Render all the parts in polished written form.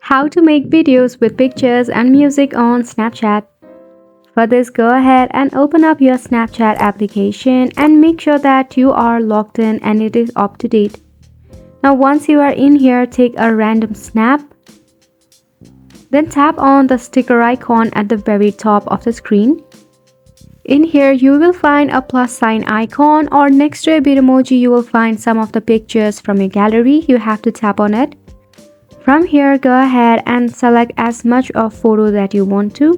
How to make videos with pictures and music on Snapchat. For this, go ahead and open up your Snapchat application and make sure that you are logged in and it is up to date. Now once you are in here, take a random snap. Then tap on the sticker icon at the very top of the screen. In here, you will find a plus sign icon, or next to a beat emoji, you will find some of the pictures from your gallery. You have to tap on it. From here, go ahead and select as much of photo that you want to.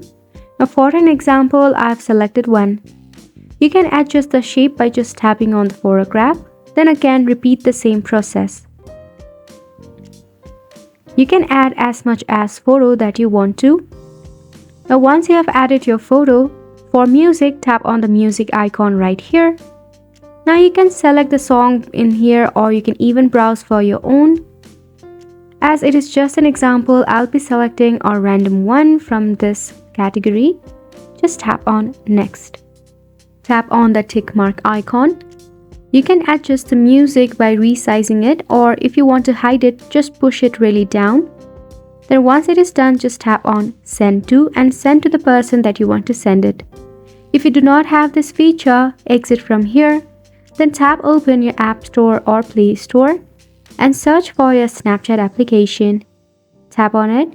Now for an example, I've selected one. You can adjust the shape by just tapping on the photograph. Then again, repeat the same process. You can add as much as photo that you want to. Now once you have added your photo, for music, tap on the music icon right here. Now you can select the song in here, or you can even browse for your own. As it is just an example, I'll be selecting a random one from this category. Just tap on next. Tap on the tick mark icon. You can adjust the music by resizing it, or if you want to hide it, just push it really down. Then once it is done, just tap on send to and send to the person that you want to send it. If you do not have this feature, exit from here. Then tap open your App Store or Play Store and search for your Snapchat application. Tap on it.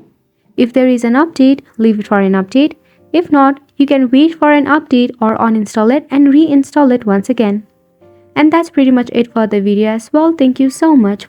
If there is an update, leave it for an update. If not, you can wait for an update or uninstall it and reinstall it once again. And that's pretty much it for the video as well. Thank you so much.